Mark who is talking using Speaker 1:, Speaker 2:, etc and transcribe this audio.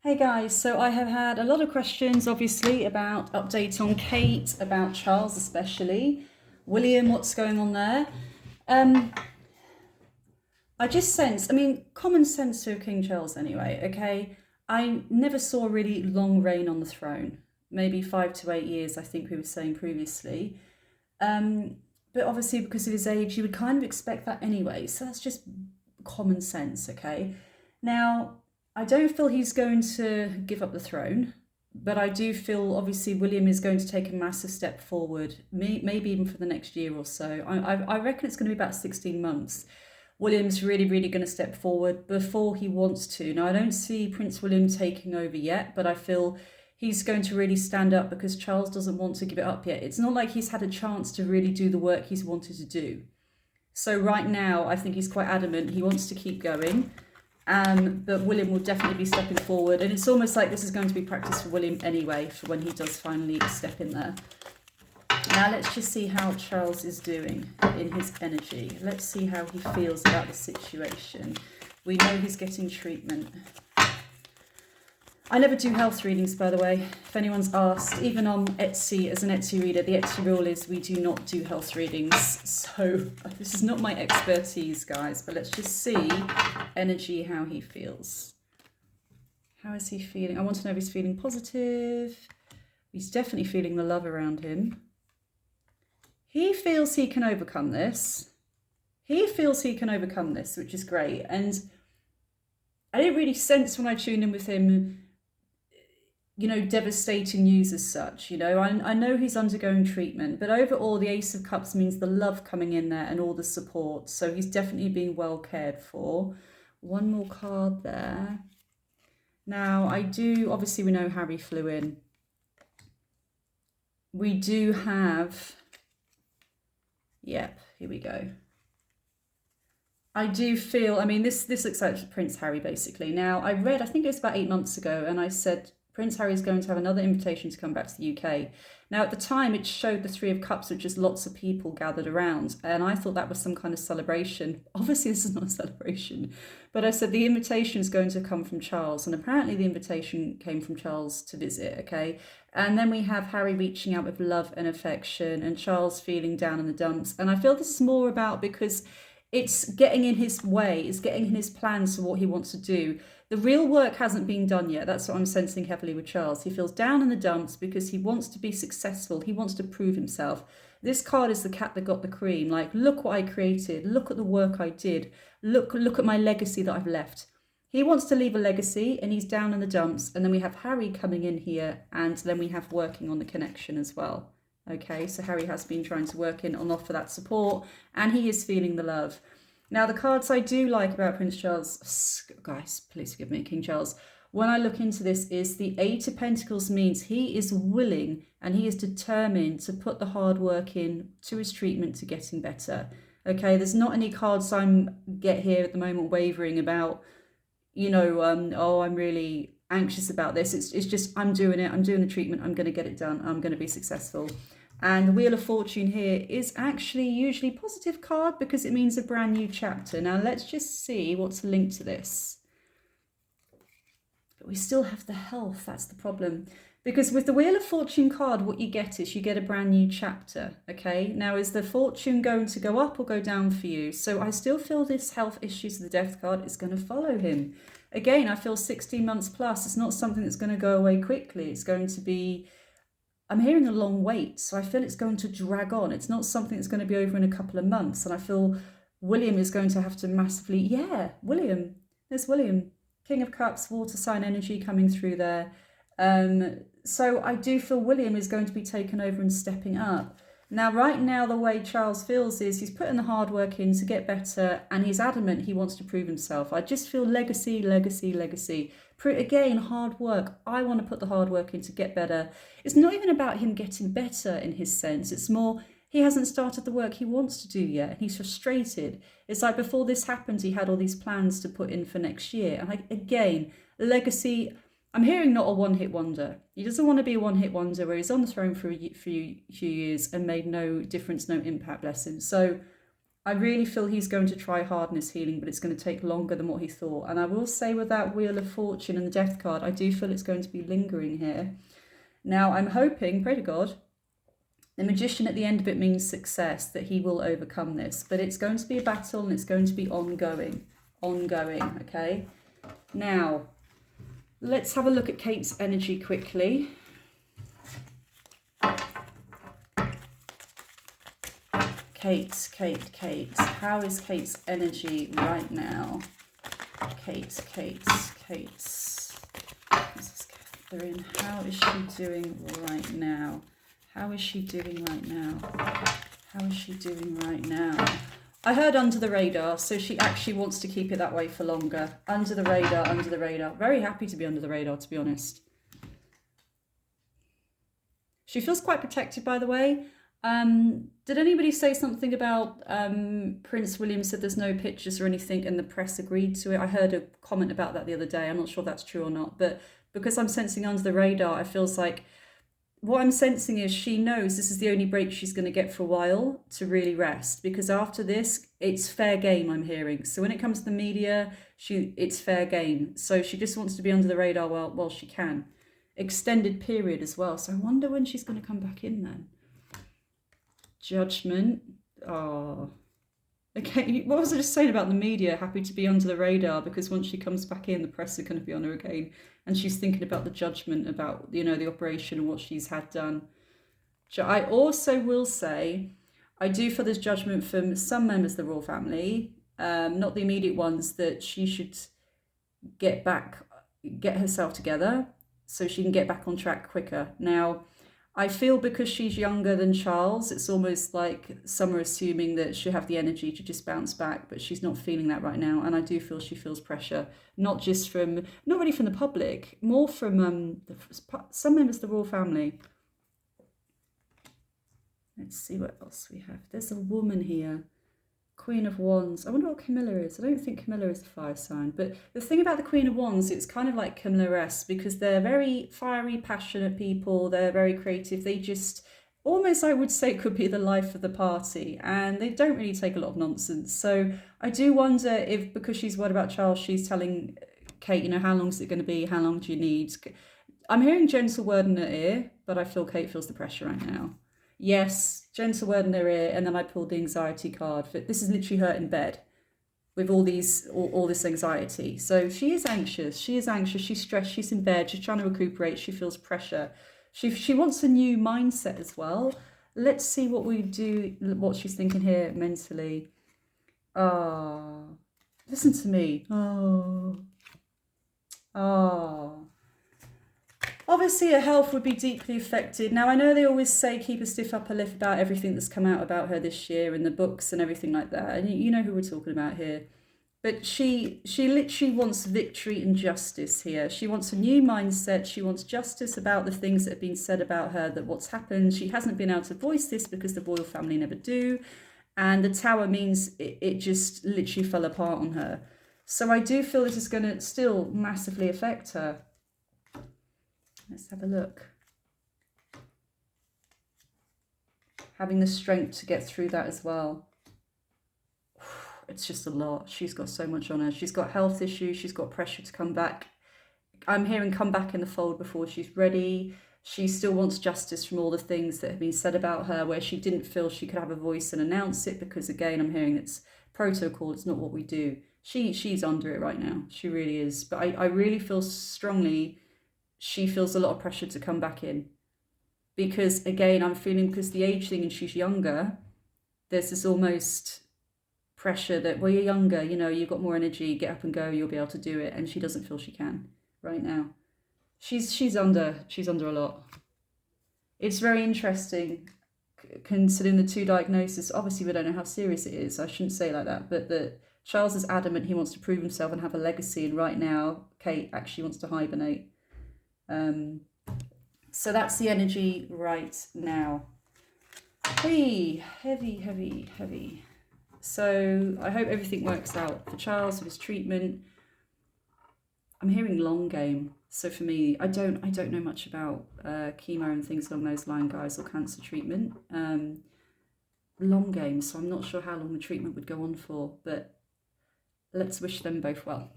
Speaker 1: Hey guys, so I have had a lot of questions obviously about update on Kate, about Charles especially. William, what's going on there? Um, I just sense, common sense to King Charles anyway, okay? I never saw a really long reign on the throne. Maybe 5 to 8 years, I think we were saying previously. Um, but obviously because of his age, you would kind of expect that anyway. So that's just common sense, okay? Now, I don't feel he's going to give up the throne, but I do feel obviously William is going to take a massive step forward, maybe even for the next year or so. I reckon it's going to be about 16 months. William's really going to step forward before he wants to. Now, I don't see Prince William taking over yet, but I feel he's going to really stand up because Charles doesn't want to give it up yet. It's not like he's had a chance to really do the work he's wanted to do. So right now, I think he's quite adamant. He wants to keep going. But William will definitely be stepping forward. And it's almost like this is going to be practice for William anyway, for when he does finally step in there. Now let's just see how Charles is doing in his energy. Let's see how he feels about the situation. We know he's getting treatment. I never do health readings, by the way, if anyone's asked. Even on Etsy, as an Etsy reader, the Etsy rule is we do not do health readings. So this is not my expertise, guys, but let's just see energy, how he feels. How is he feeling? I want to know if he's feeling positive. He's definitely feeling the love around him. He feels he can overcome this. He feels he can overcome this, which is great. And I didn't really sense when I tuned in with him, devastating news as such. I know he's undergoing treatment, but overall the Ace of Cups means the love coming in there and all the support. So he's definitely being well cared for. One more card there. Now, obviously we know Harry flew in. We do have, yep, here we go. I do feel, this looks like Prince Harry basically. Now, I think it was about 8 months ago, and I said, Prince Harry is going to have another invitation to come back to the UK. Now, at the time, it showed the Three of Cups, which is lots of people gathered around. And I thought that was some kind of celebration. Obviously, this is not a celebration. But I said the invitation is going to come from Charles. And apparently the invitation came from Charles to visit, okay? And then we have Harry reaching out with love and affection and Charles feeling down in the dumps. And I feel this is more about because it's getting in his way, it's getting in his plans for what he wants to do. The real work hasn't been done yet. That's what I'm sensing heavily with Charles. He feels down in the dumps because he wants to be successful. He wants to prove himself. This card is the cat that got the cream. Like, look what I created. Look at the work I did. Look at my legacy that I've left. He wants to leave a legacy and he's down in the dumps. And then we have Harry coming in here and then we have working on the connection as well. Okay, so Harry has been trying to work in and offer that support and he is feeling the love. Now, the cards I do like about Prince Charles, guys, please forgive me, King Charles, when I look into this is the Eight of Pentacles means he is willing and he is determined to put the hard work in to his treatment to getting better. Okay, there's not any cards get here at the moment wavering about, oh, I'm really anxious about this. It's just, I'm doing it. I'm doing the treatment. I'm going to get it done. I'm going to be successful. And the Wheel of Fortune here is actually usually a positive card because it means a brand new chapter. Now, let's just see what's linked to this. But we still have the health. That's the problem. Because with the Wheel of Fortune card, what you get is you get a brand new chapter, okay? Now, is the fortune going to go up or go down for you? So I still feel this health issues of the Death card is going to follow him. Again, I feel 16 months plus. It's not something that's going to go away quickly. It's going to be, I'm hearing a long wait. So I feel it's going to drag on. It's not something that's going to be over in a couple of months. And I feel William is going to have to massively, William. There's William. King of Cups, water sign energy coming through there. So I do feel William is going to be taken over and stepping up. Now, right now, the way Charles feels is he's putting the hard work in to get better and he's adamant he wants to prove himself. I just feel legacy. Again, hard work. I want to put the hard work in to get better. It's not even about him getting better in his sense. It's more he hasn't started the work he wants to do yet and he's frustrated. It's like before this happened, he had all these plans to put in for next year. And again, legacy, I'm hearing not a one-hit wonder. He doesn't want to be a one-hit wonder where he's on the throne for a few years and made no difference, no impact, bless him. So I really feel he's going to try hard in his healing, but it's going to take longer than what he thought. And I will say with that Wheel of Fortune and the Death card, I do feel it's going to be lingering here. Now, I'm hoping, pray to God, the Magician at the end of it means success, that he will overcome this. But it's going to be a battle and it's going to be ongoing. Ongoing, okay? Now, let's have a look at Kate's energy quickly. Kate. How is Kate's energy right now? Kate. Catherine, how is she doing right now? How is she doing right now? How is she doing right now? I heard under the radar, so she actually wants to keep it that way for longer. Under the radar. Very happy to be under the radar, to be honest. She feels quite protected, by the way. Did anybody say something about Prince William said there's no pictures or anything and the press agreed to it? I heard a comment about that the other day. I'm not sure if that's true or not, but because I'm sensing under the radar, I feels like what I'm sensing is she knows this is the only break she's going to get for a while to really rest, because after this, it's fair game, I'm hearing. So when it comes to the media, it's fair game. So she just wants to be under the radar while she can. Extended period as well. So I wonder when she's going to come back in then. Judgment. Oh. Okay, what was I just saying about the media? Happy to be under the radar, because once she comes back in, the press are going to be on her again. And she's thinking about the judgment, about, the operation and what she's had done. I also will say, I do feel there's judgment from some members of the royal family, not the immediate ones, that she should get herself together so she can get back on track quicker. Now, I feel because she's younger than Charles, it's almost like some are assuming that she'll have the energy to just bounce back, but she's not feeling that right now. And I do feel she feels pressure, not really from the public, more from some members of the royal family. Let's see what else we have. There's a woman here. Queen of Wands. I wonder what Camilla is. I don't think Camilla is the fire sign. But the thing about the Queen of Wands, it's kind of like Camilla-esque, because they're very fiery, passionate people. They're very creative. They just almost, I would say, could be the life of the party. And they don't really take a lot of nonsense. So I do wonder if, because she's worried about Charles, she's telling Kate, how long is it going to be? How long do you need? I'm hearing gentle word in her ear, but I feel Kate feels the pressure right now. Yes, gentle word in her ear, and then I pulled the anxiety card. This is literally her in bed with all this anxiety. So she is anxious. She's stressed. She's in bed. She's trying to recuperate. She feels pressure. She wants a new mindset as well. Let's see what she's thinking here mentally. Listen to me. Obviously, her health would be deeply affected. Now, I know they always say keep a stiff upper lip about everything that's come out about her this year in the books and everything like that. And you know who we're talking about here. But she literally wants victory and justice here. She wants a new mindset. She wants justice about the things that have been said about her, that what's happened. She hasn't been able to voice this because the royal family never do. And the Tower means it just literally fell apart on her. So I do feel this is going to still massively affect her. Let's have a look. Having the strength to get through that as well. It's just a lot. She's got so much on her. She's got health issues. She's got pressure to come back. I'm hearing come back in the fold before she's ready. She still wants justice from all the things that have been said about her, where she didn't feel she could have a voice and announce it, because again, I'm hearing it's protocol. It's not what we do. She's under it right now. She really is. But I really feel strongly she feels a lot of pressure to come back in, because again, I'm feeling, because the age thing and she's younger, there's this almost pressure that, well, you're younger, you've got more energy, get up and go, you'll be able to do it. And she doesn't feel she can right now. She's under a lot. It's very interesting considering the two diagnoses. Obviously, we don't know how serious it is. I shouldn't say it like that, but that Charles is adamant he wants to prove himself and have a legacy, and right now Kate actually wants to hibernate. So that's the energy right now. Heavy. So I hope everything works out for Charles with his treatment. I'm hearing long game. So for me, I don't know much about chemo and things along those lines, guys, or cancer treatment. long game, so I'm not sure how long the treatment would go on for, but let's wish them both well.